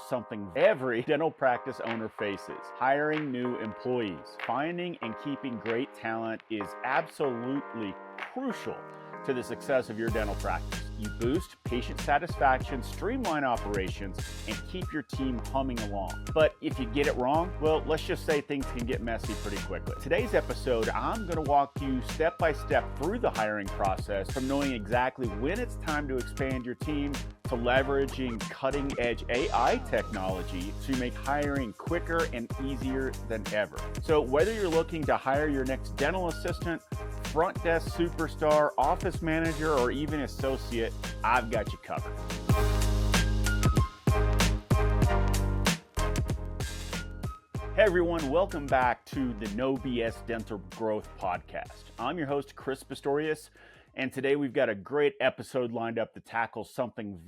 something every dental practice owner faces: hiring new employees. Finding and keeping great talent is absolutely crucial to the success of your dental practice. You boost patient satisfaction, streamline operations, and keep your team humming along. But if you get it wrong, well, let's just say things can get messy pretty quickly. Today's episode, I'm going to walk you step by step through the hiring process, from knowing exactly when it's time to expand your team to leveraging cutting-edge AI technology to make hiring quicker and easier than ever. So whether you're looking to hire your next dental assistant, front desk superstar, office manager, or even associate, I've got you covered. Hey everyone, welcome back to the No BS Dental Growth Podcast. I'm your host, Chris Pistorius, and today we've got a great episode lined up to tackle something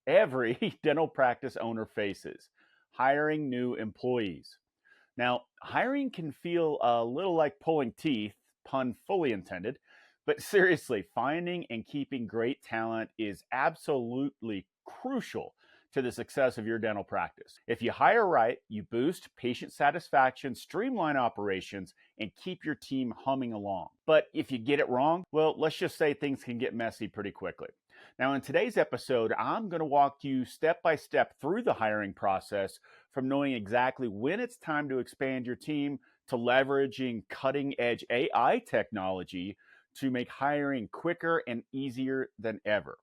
every dental practice owner faces: hiring new employees. Now, hiring can feel a little like pulling teeth, pun fully intended, but seriously, finding and keeping great talent is absolutely crucial to the success of your dental practice. If you hire right, you boost patient satisfaction, streamline operations, and keep your team humming along. But if you get it wrong, well, let's just say things can get messy pretty quickly. Now, in today's episode, I'm going to walk you step by step through the hiring process, from knowing exactly when it's time to expand your team to leveraging cutting-edge AI technology to make hiring quicker and easier than ever.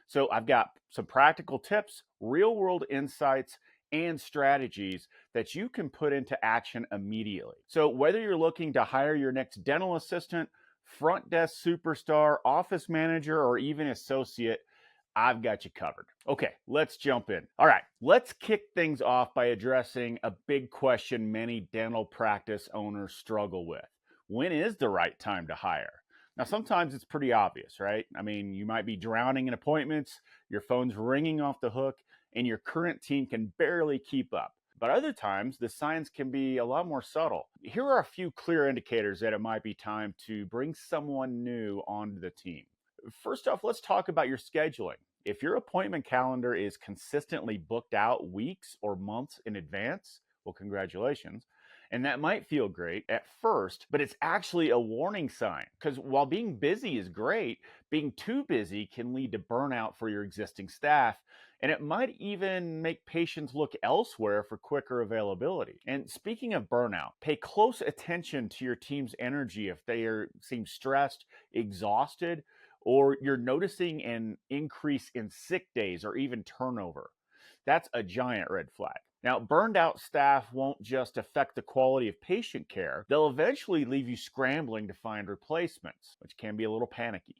So I've got some practical tips, real-world insights, and strategies that you can put into action immediately. So whether you're looking to hire your next dental assistant, front desk superstar, office manager, or even associate, I've got you covered. Okay, let's jump in. All right, let's kick things off by addressing a big question many dental practice owners struggle with. When is the right time to hire? Now, sometimes it's pretty obvious, right? I mean, you might be drowning in appointments, your phone's ringing off the hook, and your current team can barely keep up. But other times, the signs can be a lot more subtle. Here are a few clear indicators that it might be time to bring someone new onto the team. First off, let's talk about your scheduling. If your appointment calendar is consistently booked out weeks or months in advance, well, congratulations. And that might feel great at first, but it's actually a warning sign. Because while being busy is great, being too busy can lead to burnout for your existing staff, and it might even make patients look elsewhere for quicker availability. And speaking of burnout, pay close attention to your team's energy if they seem stressed, exhausted, or you're noticing an increase in sick days or even turnover. That's a giant red flag. Now, burned out staff won't just affect the quality of patient care, they'll eventually leave you scrambling to find replacements, which can be a little panicky.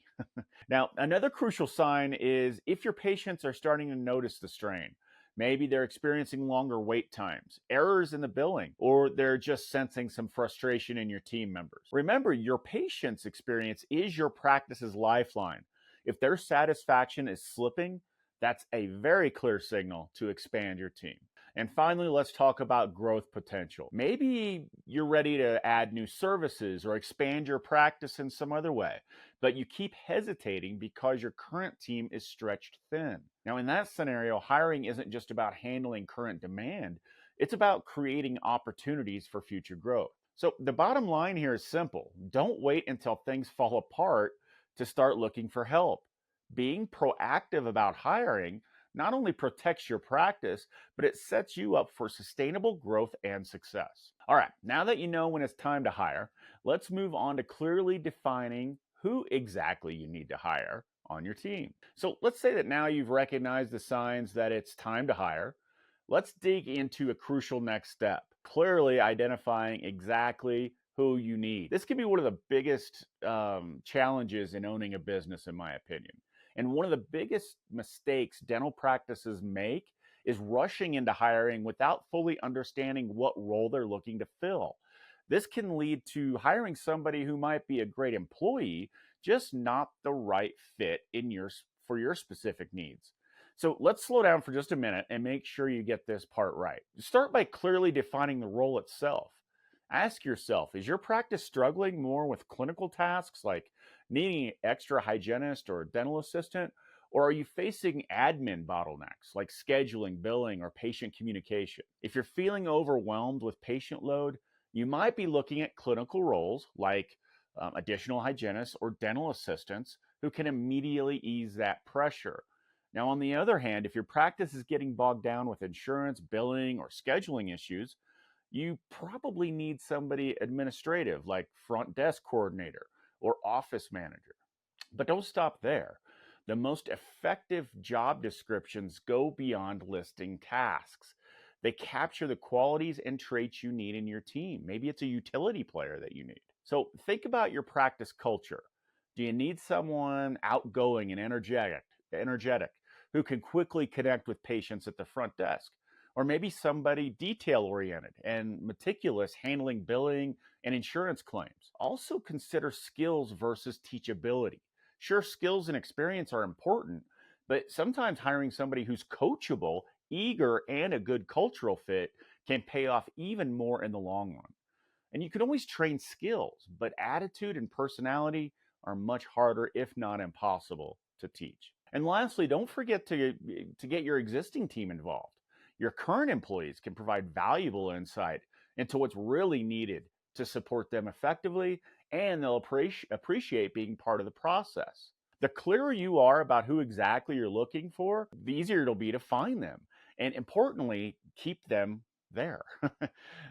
Now, another crucial sign is if your patients are starting to notice the strain. Maybe they're experiencing longer wait times, errors in the billing, or they're just sensing some frustration in your team members. Remember, your patient's experience is your practice's lifeline. If their satisfaction is slipping, that's a very clear signal to expand your team. And finally, let's talk about growth potential. Maybe you're ready to add new services or expand your practice in some other way, but you keep hesitating because your current team is stretched thin. Now, in that scenario, hiring isn't just about handling current demand, it's about creating opportunities for future growth. So the bottom line here is simple. Don't wait until things fall apart to start looking for help. Being proactive about hiring not only protects your practice, but it sets you up for sustainable growth and success. All right, now that you know when it's time to hire, let's move on to clearly defining who exactly you need to hire on your team. So let's say that now you've recognized the signs that it's time to hire. Let's dig into a crucial next step: clearly identifying exactly who you need. This can be one of the biggest challenges in owning a business, in my opinion. And one of the biggest mistakes dental practices make is rushing into hiring without fully understanding what role they're looking to fill. This can lead to hiring somebody who might be a great employee, just not the right fit for your specific needs. So let's slow down for just a minute and make sure you get this part right. Start by clearly defining the role itself. Ask yourself, is your practice struggling more with clinical tasks like needing an extra hygienist or a dental assistant? Or are you facing admin bottlenecks like scheduling, billing, or patient communication? If you're feeling overwhelmed with patient load, you might be looking at clinical roles like additional hygienists or dental assistants who can immediately ease that pressure. Now, on the other hand, if your practice is getting bogged down with insurance, billing, or scheduling issues, you probably need somebody administrative like front desk coordinator or office manager. But don't stop there. The most effective job descriptions go beyond listing tasks. They capture the qualities and traits you need in your team. Maybe it's a utility player that you need. So think about your practice culture. Do you need someone outgoing and energetic who can quickly connect with patients at the front desk? Or maybe somebody detail oriented and meticulous handling billing and insurance claims. Also consider skills versus teachability. Sure, skills and experience are important, but sometimes hiring somebody who's coachable, eager, and a good cultural fit can pay off even more in the long run. And you can always train skills, but attitude and personality are much harder, if not impossible, to teach. And lastly, don't forget to get your existing team involved. Your current employees can provide valuable insight into what's really needed to support them effectively, and they'll appreciate being part of the process. The clearer you are about who exactly you're looking for, the easier it'll be to find them. And importantly, keep them there.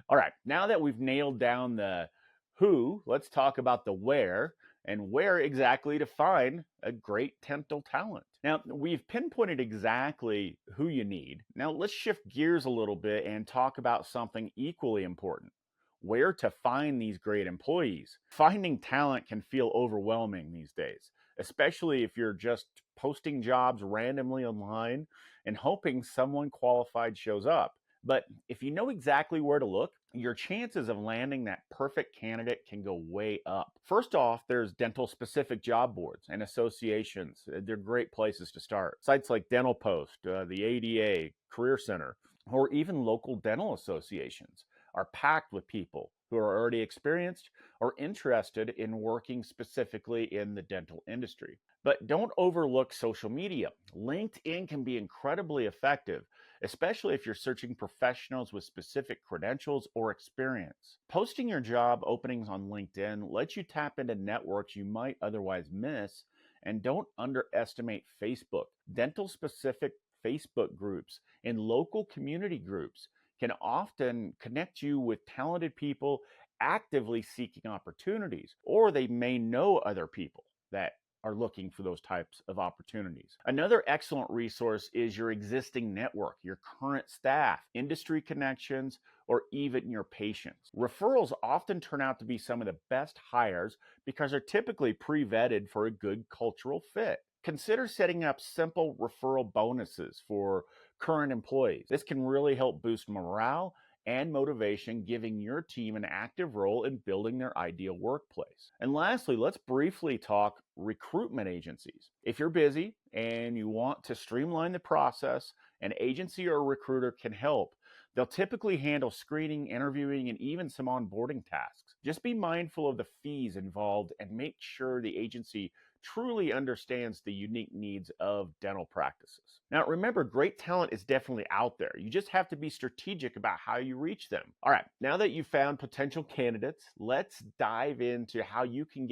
All right, now that we've nailed down the who, let's talk about the where and where exactly to find a great dental talent. Now, we've pinpointed exactly who you need. Now, let's shift gears a little bit and talk about something equally important: where to find these great employees. Finding talent can feel overwhelming these days, especially if you're just posting jobs randomly online and hoping someone qualified shows up. But if you know exactly where to look, your chances of landing that perfect candidate can go way up. First off, there's dental-specific job boards and associations. They're great places to start. Sites like Dental Post, the ADA, Career Center, or even local dental associations are packed with people who are already experienced or interested in working specifically in the dental industry. But don't overlook social media. LinkedIn can be incredibly effective, especially if you're searching professionals with specific credentials or experience. Posting your job openings on LinkedIn lets you tap into networks you might otherwise miss, and don't underestimate Facebook. Dental-specific Facebook groups and local community groups can often connect you with talented people actively seeking opportunities, or they may know other people that are looking for those types of opportunities. Another excellent resource is your existing network, your current staff, industry connections, or even your patients. Referrals often turn out to be some of the best hires because they're typically pre-vetted for a good cultural fit. Consider setting up simple referral bonuses for current employees. This can really help boost morale and motivation, giving your team an active role in building their ideal workplace. And lastly, let's briefly talk recruitment agencies. If you're busy and you want to streamline the process, an agency or recruiter can help. They'll typically handle screening, interviewing, and even some onboarding tasks. Just be mindful of the fees involved and make sure the agency truly understands the unique needs of dental practices. Now, remember, great talent is definitely out there. You just have to be strategic about how you reach them. All right, now that you've found potential candidates, let's dive into how you can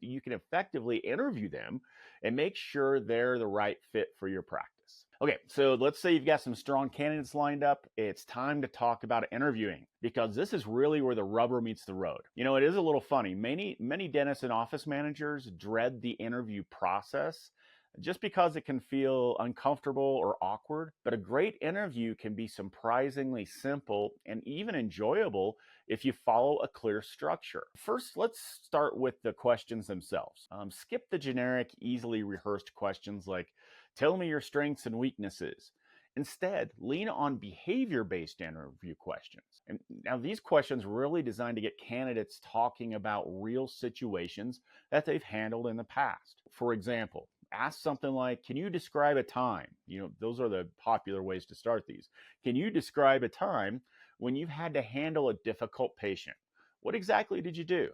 effectively interview them and make sure they're the right fit for your practice. Okay, so let's say you've got some strong candidates lined up. It's time to talk about interviewing, because this is really where the rubber meets the road. You know, it is a little funny. Many dentists and office managers dread the interview process just because it can feel uncomfortable or awkward. But a great interview can be surprisingly simple and even enjoyable if you follow a clear structure. First, let's start with the questions themselves. Skip the generic, easily rehearsed questions like, tell me your strengths and weaknesses. Instead, lean on behavior-based interview questions. And now these questions are really designed to get candidates talking about real situations that they've handled in the past. For example, ask something like, can you describe a time? You know, those are the popular ways to start these. Can you describe a time when you've had to handle a difficult patient? What exactly did you do?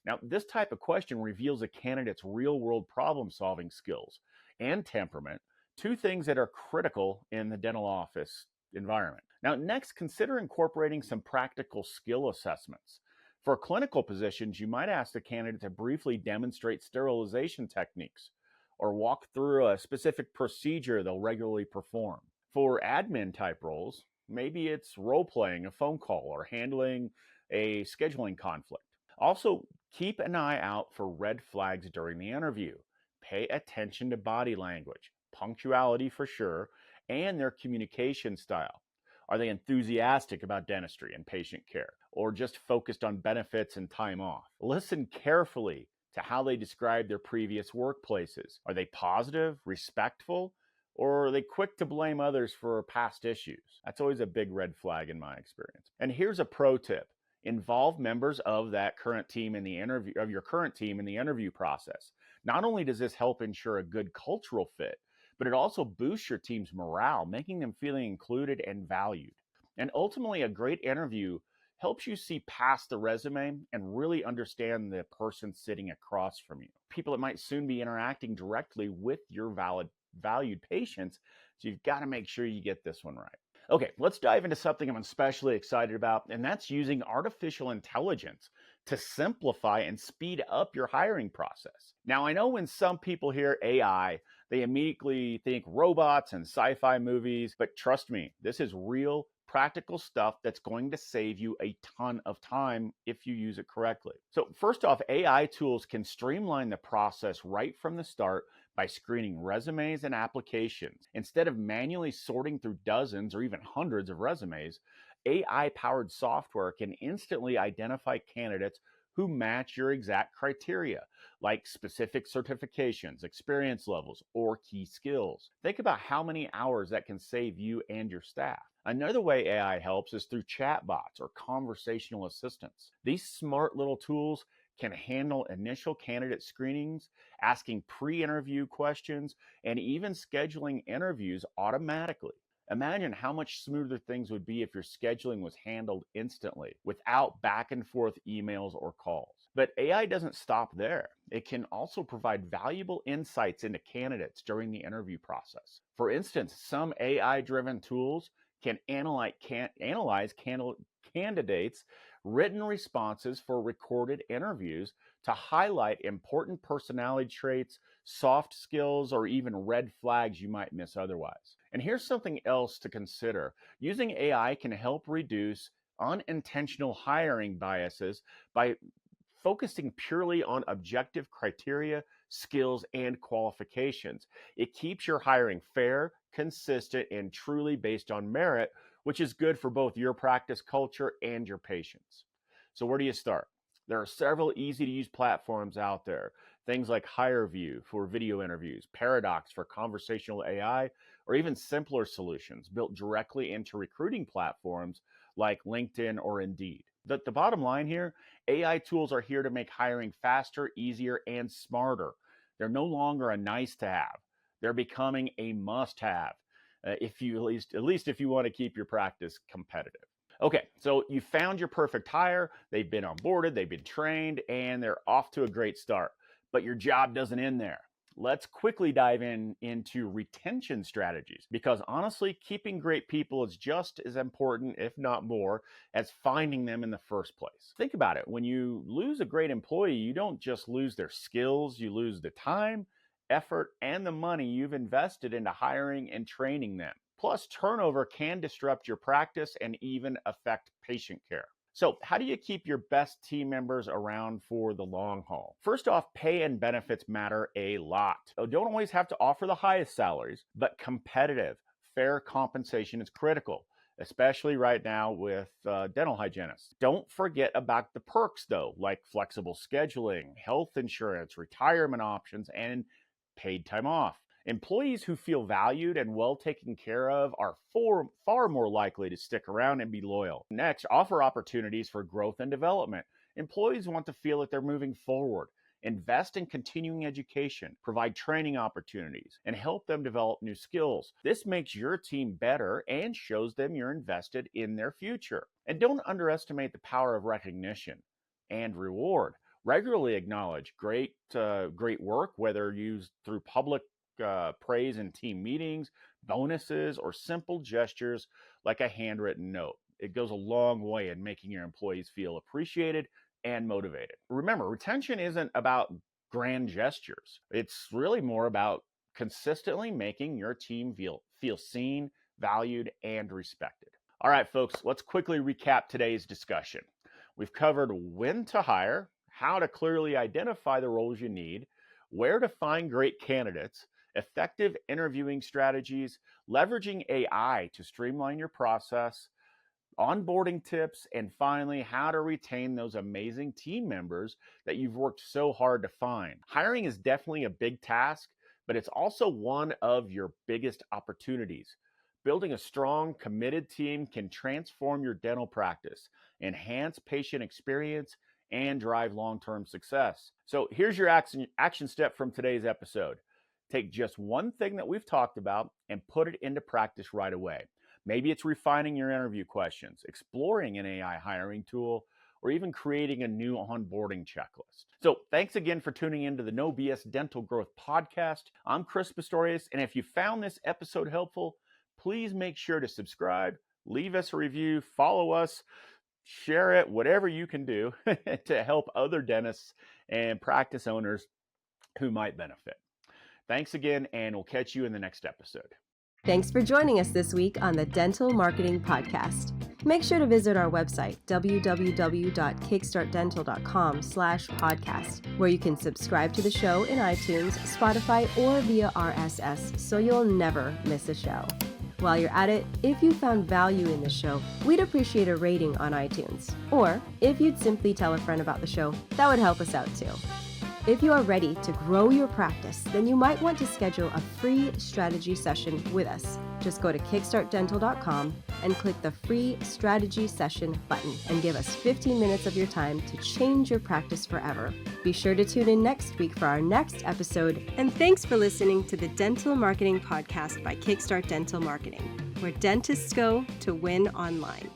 Now, this type of question reveals a candidate's real-world problem-solving skills. and temperament, two things that are critical in the dental office environment. Now, next, consider incorporating some practical skill assessments. For clinical positions, you might ask the candidate to briefly demonstrate sterilization techniques or walk through a specific procedure they'll regularly perform. For admin type roles, maybe it's role playing a phone call or handling a scheduling conflict. Also, keep an eye out for red flags during the interview. Pay attention to body language, punctuality for sure, and their communication style. Are they enthusiastic about dentistry and patient care, or just focused on benefits and time off? Listen carefully to how they describe their previous workplaces. Are they positive, respectful, or are they quick to blame others for past issues? That's always a big red flag in my experience. And here's a pro tip. Involve members of that current team in the interview, of your current team in the interview process. Not only does this help ensure a good cultural fit, but it also boosts your team's morale, making them feeling included and valued. And ultimately, a great interview helps you see past the resume and really understand the person sitting across from you. People that might soon be interacting directly with your valued patients. So you've got to make sure you get this one right. Okay, let's dive into something I'm especially excited about, and that's using artificial intelligence to simplify and speed up your hiring process. Now, I know when some people hear AI, they immediately think robots and sci-fi movies, but trust me, this is real practical stuff that's going to save you a ton of time if you use it correctly. So first off, AI tools can streamline the process right from the start by screening resumes and applications. Instead of manually sorting through dozens or even hundreds of resumes, AI-powered software can instantly identify candidates who match your exact criteria, like specific certifications, experience levels, or key skills. Think about how many hours that can save you and your staff. Another way AI helps is through chatbots or conversational assistants. These smart little tools can handle initial candidate screenings, asking pre-interview questions, and even scheduling interviews automatically. Imagine how much smoother things would be if your scheduling was handled instantly without back and forth emails or calls. But AI doesn't stop there. It can also provide valuable insights into candidates during the interview process. For instance, some AI-driven tools can analyze candidates' written responses for recorded interviews to highlight important personality traits, soft skills, or even red flags you might miss otherwise. And here's something else to consider. Using AI can help reduce unintentional hiring biases by focusing purely on objective criteria, skills, and qualifications. It keeps your hiring fair, consistent, and truly based on merit, which is good for both your practice culture and your patients. So where do you start? There are several easy-to-use platforms out there. Things like HireVue for video interviews, Paradox for conversational AI, or even simpler solutions built directly into recruiting platforms like LinkedIn or Indeed. The bottom line here, AI tools are here to make hiring faster, easier, and smarter. They're no longer a nice to have. They're becoming a must have, if you at least if you want to keep your practice competitive. Okay, so you found your perfect hire, they've been onboarded, they've been trained, and they're off to a great start. But your job doesn't end there. Let's quickly dive into retention strategies, because honestly, keeping great people is just as important, if not more, as finding them in the first place. Think about it. When you lose a great employee, you don't just lose their skills, you lose the time, effort, and the money you've invested into hiring and training them. Plus, turnover can disrupt your practice and even affect patient care. So how do you keep your best team members around for the long haul? First off, pay and benefits matter a lot. So don't always have to offer the highest salaries, but competitive, fair compensation is critical, especially right now with dental hygienists. Don't forget about the perks though, like flexible scheduling, health insurance, retirement options, and paid time off. Employees who feel valued and well taken care of are far more likely to stick around and be loyal. Next, offer opportunities for growth and development. Employees want to feel that they're moving forward. Invest in continuing education, provide training opportunities, and help them develop new skills. This makes your team better and shows them you're invested in their future. And don't underestimate the power of recognition and reward. Regularly acknowledge great work, whether used through public praise in team meetings, bonuses, or simple gestures like a handwritten note. It goes a long way in making your employees feel appreciated and motivated. Remember, retention isn't about grand gestures. It's really more about consistently making your team feel seen, valued, and respected. All right, folks, let's quickly recap today's discussion. We've covered when to hire, how to clearly identify the roles you need, where to find great candidates, effective interviewing strategies, leveraging AI to streamline your process, onboarding tips, and finally, how to retain those amazing team members that you've worked so hard to find. Hiring is definitely a big task, but it's also one of your biggest opportunities. Building a strong, committed team can transform your dental practice, enhance patient experience, and drive long-term success. So here's your action step from today's episode. Take just one thing that we've talked about and put it into practice right away. Maybe it's refining your interview questions, exploring an AI hiring tool, or even creating a new onboarding checklist. So thanks again for tuning into the No BS Dental Growth Podcast. I'm Chris Pistorius, and if you found this episode helpful, please make sure to subscribe, leave us a review, follow us, share it, whatever you can do to help other dentists and practice owners who might benefit. Thanks again, and we'll catch you in the next episode. Thanks for joining us this week on the Dental Marketing Podcast. Make sure to visit our website, www.kickstartdental.com/podcast, where you can subscribe to the show in iTunes, Spotify, or via RSS, so you'll never miss a show. While you're at it, if you found value in the show, we'd appreciate a rating on iTunes. Or if you'd simply tell a friend about the show, that would help us out too. If you are ready to grow your practice, then you might want to schedule a free strategy session with us. Just go to kickstartdental.com and click the free strategy session button and give us 15 minutes of your time to change your practice forever. Be sure to tune in next week for our next episode. And thanks for listening to the Dental Marketing Podcast by Kickstart Dental Marketing, where dentists go to win online.